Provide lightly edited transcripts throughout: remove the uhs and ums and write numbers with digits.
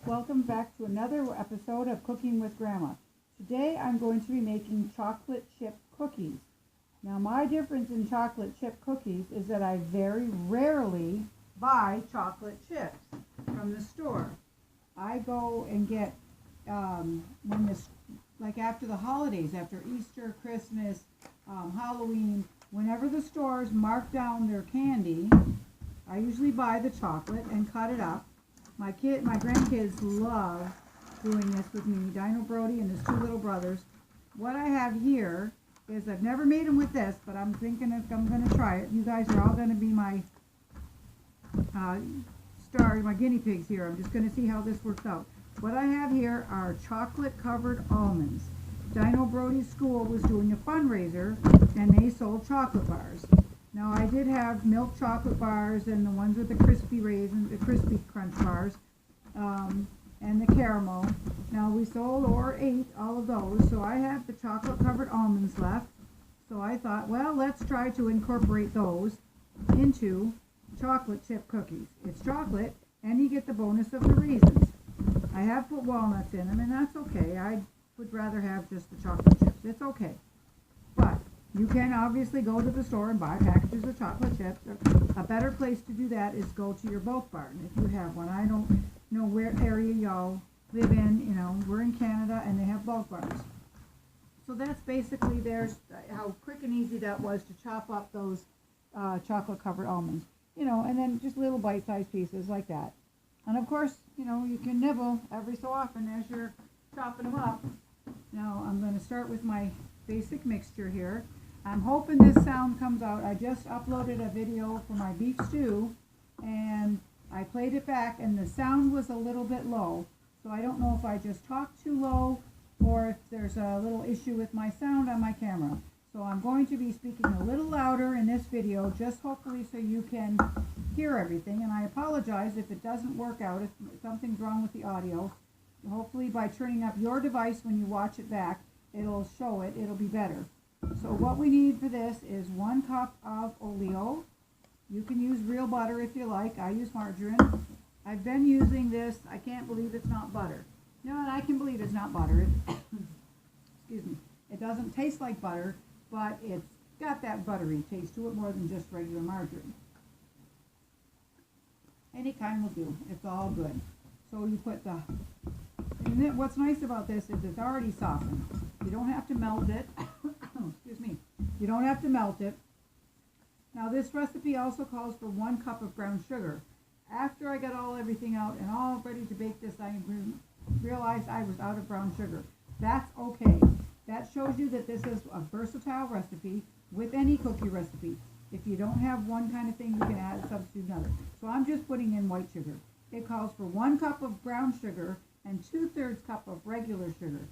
Hello, welcome back to another episode of Cooking with Grandma. Today I'm going to be making chocolate chip cookies. Now my difference in chocolate chip cookies is that I very rarely buy chocolate chips from the store. I go and get like after the holidays, after Easter, Christmas, Halloween, whenever the stores mark down their candy, I usually buy the chocolate and cut it up. My grandkids love doing this with me, Dino Brody and his two little brothers. What I have here is, I've never made them with this, but I'm thinking I'm going to try it. You guys are all going to be my my guinea pigs here. I'm just going to see how this works out. What I have here are chocolate covered almonds. Dino Brody's school was doing a fundraiser and they sold chocolate bars. Now I did have milk chocolate bars and the ones with the crispy raisins, the crispy crunch bars, and the caramel. Now we sold or ate all of those, so I have the chocolate covered almonds left. So I thought, well, let's try to incorporate those into chocolate chip cookies. It's chocolate and you get the bonus of the raisins. I have put walnuts in them and that's okay. I would rather have just the chocolate chips. It's okay. But you can obviously go to the store and buy packages of chocolate chips. A better place to do that is go to your Bulk Barn if you have one. I don't know where area y'all live in. You know, we're in Canada and they have Bulk Barns. So that's basically how quick and easy that was to chop up those chocolate covered almonds. You know, and then just little bite-sized pieces like that. And of course, you know, you can nibble every so often as you're chopping them up. Now I'm going to start with my basic mixture here. I'm hoping this sound comes out. I just uploaded a video for my beef stew and I played it back and the sound was a little bit low. So I don't know if I just talked too low or if there's a little issue with my sound on my camera. So I'm going to be speaking a little louder in this video, just hopefully so you can hear everything. And I apologize if it doesn't work out, if something's wrong with the audio. Hopefully by turning up your device when you watch it back, it'll show it, it'll be better. So what we need for this is 1 cup of oleo. You can use real butter if you like. I use margarine. I've been using this. I can't believe it's not butter. No, and I can believe it's not butter. Excuse me. It doesn't taste like butter, but it's got that buttery taste to it more than just regular margarine. Any kind will do. It's all good. So you put and then what's nice about this is it's already softened. You don't have to melt it. Excuse me. You don't have to melt it. Now this recipe also calls for 1 cup of brown sugar. After I got everything out and all ready to bake this, I realized I was out of brown sugar. That's okay. That shows you that this is a versatile recipe with any cookie recipe. If you don't have one kind of thing, you can add substitute another. So I'm just putting in white sugar. It calls for 1 cup of brown sugar and 2/3 cup of regular sugar.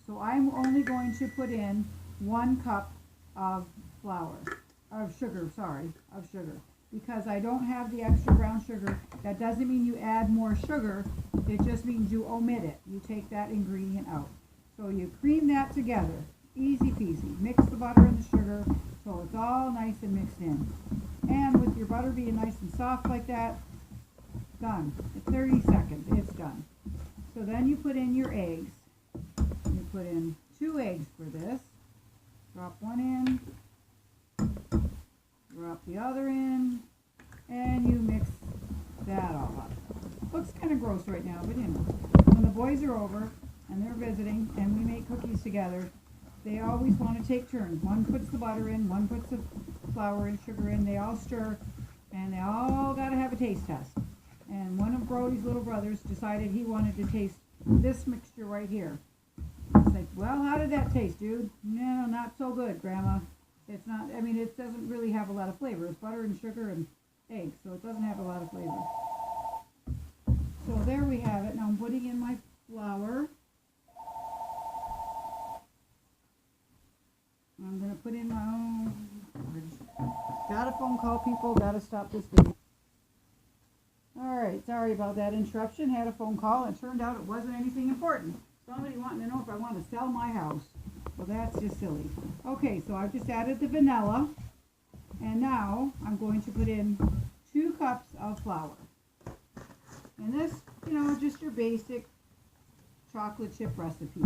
So I'm only going to put in 1 cup of sugar, because I don't have the extra brown sugar. That doesn't mean you add more sugar, it just means you omit it. You take that ingredient out. So you cream that together, easy peasy. Mix the butter and the sugar so it's all nice and mixed in. And with your butter being nice and soft like that, done. In 30 seconds, it's done. So then you put in your eggs. You put in 2 eggs for this. Drop one in, drop the other in, and you mix that all up. Looks kind of gross right now, but you know, when the boys are over and they're visiting and we make cookies together, they always want to take turns. One puts the butter in, one puts the flour and sugar in, they all stir, and they all got to have a taste test. And one of Brody's little brothers decided he wanted to taste this mixture right here. It's like, well, how did that taste, dude? No, not so good, Grandma. It's not, I mean, it doesn't really have a lot of flavor. It's butter and sugar and eggs, so it doesn't have a lot of flavor. So there we have it. Now I'm putting in my flour. I'm going to put in my own. Got a phone call, people. Got to stop this video. Alright, sorry about that interruption. Had a phone call. It turned out it wasn't anything important. Somebody wanting to know if I want to sell my house. Well, that's just silly. Okay, so I've just added the vanilla. And now I'm going to put in 2 cups of flour. And this you know, just your basic chocolate chip recipe.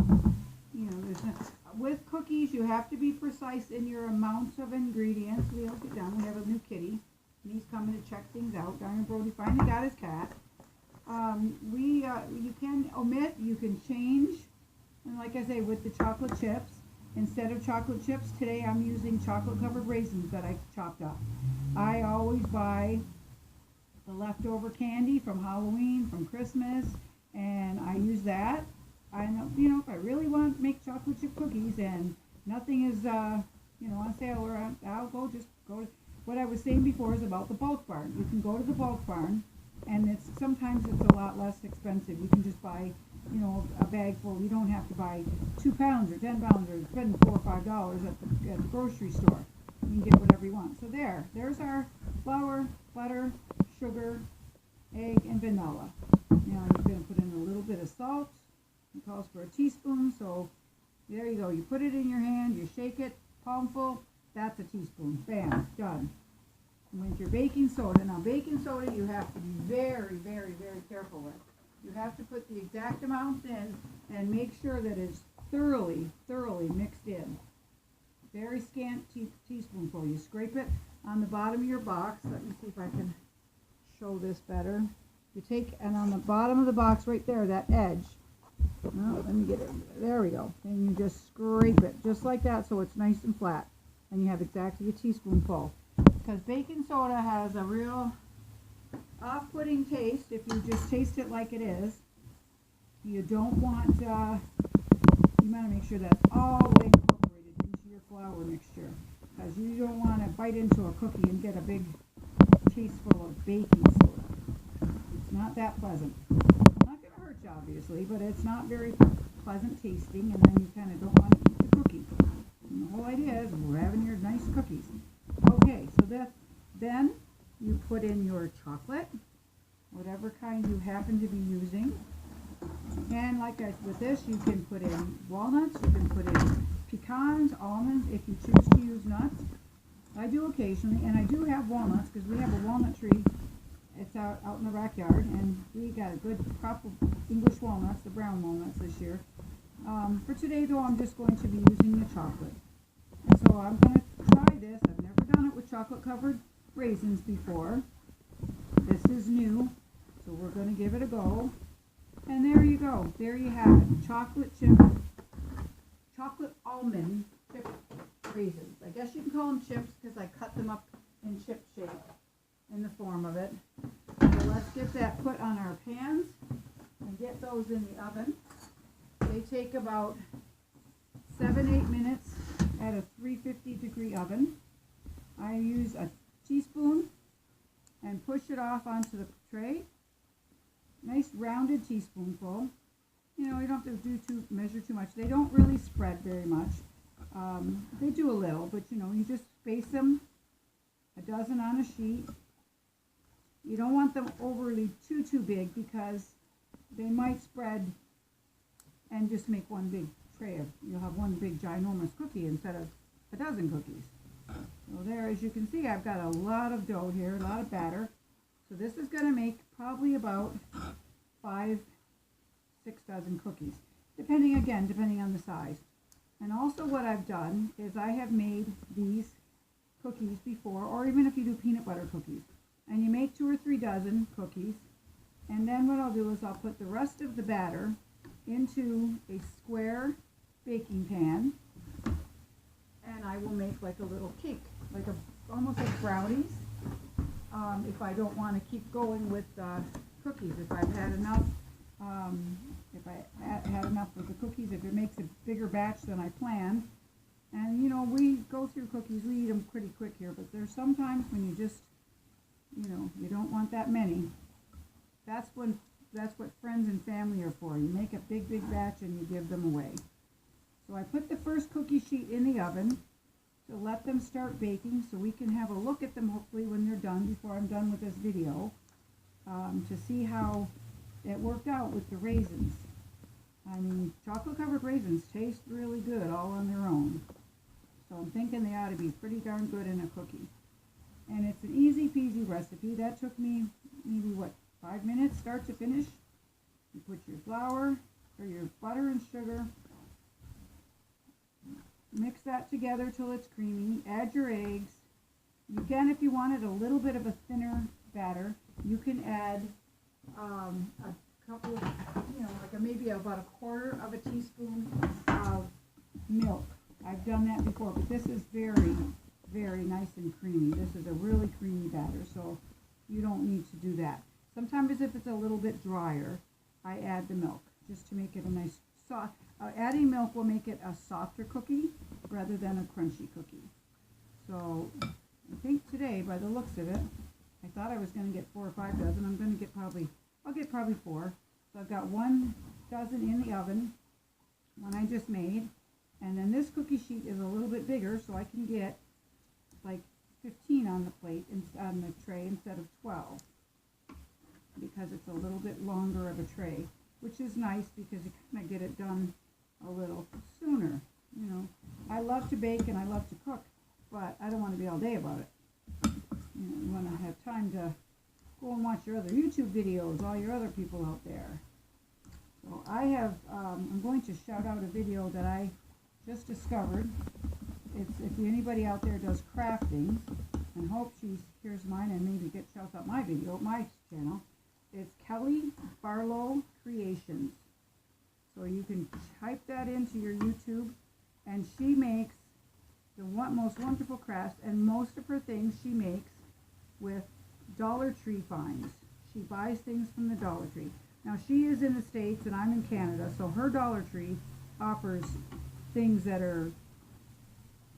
You know, there's no, with cookies, you have to be precise in your amounts of ingredients. We'll get down. We have a new kitty, and he's coming to check things out. Dino Brody finally got his cat. You can omit, you can change, and like I say, with the chocolate chips, instead of chocolate chips, today I'm using chocolate-covered raisins that I chopped up. I always buy the leftover candy from Halloween, from Christmas, and I use that. I know, you know, if I really want to make chocolate chip cookies and nothing is, you know, on sale, or I'll go to, what I was saying before is about the bulk barn. You can go to the bulk barn, and sometimes it's a lot less expensive. You can just buy, you know, a bag full. You don't have to buy 2 pounds or 10 pounds or spend $4 or $5 at the grocery store. You can get whatever you want. So there's our flour, butter, sugar, egg, and vanilla. Now you're going to put in a little bit of salt. It calls for a teaspoon, so there you go. You put it in your hand, you shake it, palmful, that's a teaspoon. Bam, done. And with your baking soda, now baking soda you have to be very, very, very careful with. You have to put the exact amount in and make sure that it's thoroughly, thoroughly mixed in. Very scant teaspoonful. You scrape it on the bottom of your box. Let me see if I can show this better. You take, and on the bottom of the box right there, that edge, oh, let me get it, there we go. And you just scrape it just like that so it's nice and flat. And you have exactly a teaspoonful. Because baking soda has a real off-putting taste if you just taste it like it is. You don't want, you want to make sure that's all the way incorporated into your flour mixture. Because you don't want to bite into a cookie and get a big teaspoon of baking soda. It's not that pleasant. Not going to hurt you, obviously, but it's not very pleasant tasting, and then you kind of don't want to eat the cookie. And the whole idea is we're having your nice cookies. Okay, so then you put in your chocolate, whatever kind you happen to be using. And like with this, you can put in walnuts, you can put in pecans, almonds, if you choose to use nuts. I do occasionally, and I do have walnuts because we have a walnut tree. It's out in the backyard, and we got a good crop of English walnuts, the brown walnuts this year. For today, though, I'm just going to be using the chocolate. And so I'm going to try this. I've never done it with chocolate-covered raisins before. This is new, so we're going to give it a go. And there you go. There you have it. Chocolate almond chip raisins. I guess you can call them chips because I cut them up in chip shape in the form of it. So let's get that put on our pans and get those in the oven. They take about 7-8 minutes at a 350-degree oven. I use a teaspoon and push it off onto the tray. Nice rounded teaspoonful. You know, you don't have to measure too much. They don't really spread very much. They do a little, but you know, you just space them a dozen on a sheet. You don't want them overly too big because they might spread and just make one big tray of, you'll have one big ginormous cookie instead of a dozen cookies. So there, as you can see, I've got a lot of dough here, a lot of batter. So this is going to make probably about 5-6 dozen cookies, depending on the size. And also what I've done is I have made these cookies before, or even if you do peanut butter cookies, and you make 2 or 3 dozen cookies, and then what I'll do is I'll put the rest of the batter into a square baking pan, and I will make like a little cake, like almost like brownies. If I don't want to keep going with cookies, if I've had enough, if I had enough of the cookies, if it makes a bigger batch than I planned, and you know, we go through cookies, we eat them pretty quick here, but there's sometimes when you just, you know, you don't want that many. That's what friends and family are for. You make a big batch and you give them away. So I put the first cookie sheet in the oven to let them start baking so we can have a look at them hopefully when they're done, before I'm done with this video, to see how it worked out with the raisins. I mean, chocolate-covered raisins taste really good all on their own. So I'm thinking they ought to be pretty darn good in a cookie. And it's an easy-peasy recipe. That took me maybe, 5 minutes start to finish? You put your flour or your butter and sugar. Mix that together till it's creamy. Add your eggs. You can, if you wanted a little bit of a thinner batter, you can add a couple of, like maybe about a quarter of a teaspoon of milk. I've done that before, but this is very, very nice and creamy. This is a really creamy batter, so you don't need to do that. Sometimes if it's a little bit drier, I add the milk just to make it a nice soft. Adding milk will make it a softer cookie rather than a crunchy cookie. So I think today, by the looks of it, I thought I was going to get 4 or 5 dozen. I'm going to get I'll get probably 4. So I've got 1 dozen in the oven, one I just made. And then this cookie sheet is a little bit bigger, so I can get like 15 on the plate, on the tray, instead of 12. Because it's a little bit longer of a tray, which is nice because you kind of get it done a little sooner. I love to bake and I love to cook, but I don't want to be all day about it. You want to have time to go and watch your other YouTube videos, all your other people out there. So I have, I'm going to shout out a video that I just discovered. It's if anybody out there does crafting, and hope she hears mine and maybe shouts out my video, my channel. It's Kelly Barlow Creations. So you can type that into your YouTube, and she makes the most wonderful crafts, and most of her things she makes with Dollar Tree finds. She buys things from the Dollar Tree. Now she is in the States and I'm in Canada, so her Dollar Tree offers things that are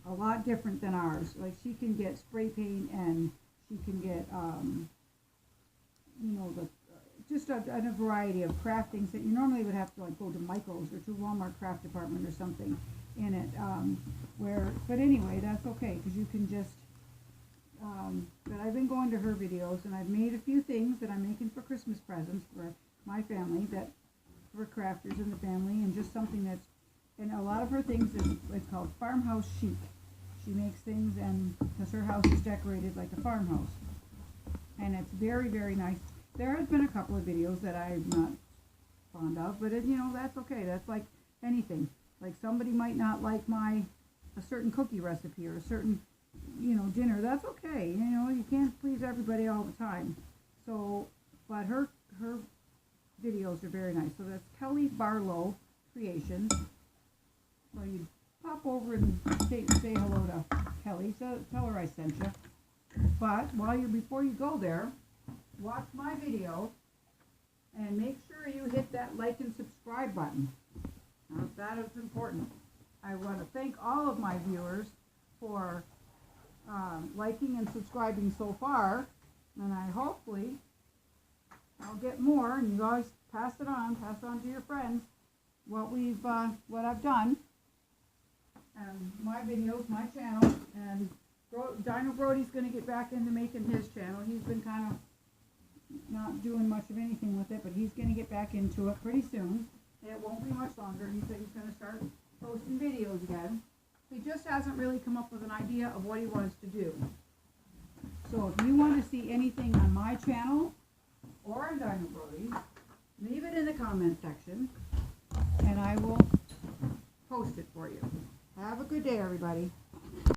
a lot different than ours. Like she can get spray paint, and she can get just a variety of craft things that you normally would have to like go to Michael's or to Walmart craft department or something in it. But anyway, that's okay because you can just. But I've been going to her videos, and I've made a few things that I'm making for Christmas presents for my family, that for crafters in the family, and just something that's. And a lot of her things is it's called farmhouse chic. She makes things, and because her house is decorated like a farmhouse, and it's very, very nice. There has been a couple of videos that I'm not fond of, but that's okay. That's like anything. Like somebody might not like a certain cookie recipe or a certain dinner. That's okay. You can't please everybody all the time. So, but her videos are very nice. So that's Kelly Barlow Creations. So you pop over and say hello to Kelly. So tell her I sent you. But before you go there, watch my video and make sure you hit that like and subscribe button. Now, that is important. I want to thank all of my viewers for liking and subscribing so far, and I'll get more, and you guys pass it on to your friends what I've done, and my videos, my channel. And Dino Brody's going to get back into making his channel. He's been kind of not doing much of anything with it, but he's going to get back into it pretty soon. It won't be much longer. He said he's going to start posting videos again. He just hasn't really come up with an idea of what he wants to do. So if you want to see anything on my channel or on Dino Brody's, leave it in the comment section, and I will post it for you. Have a good day, everybody.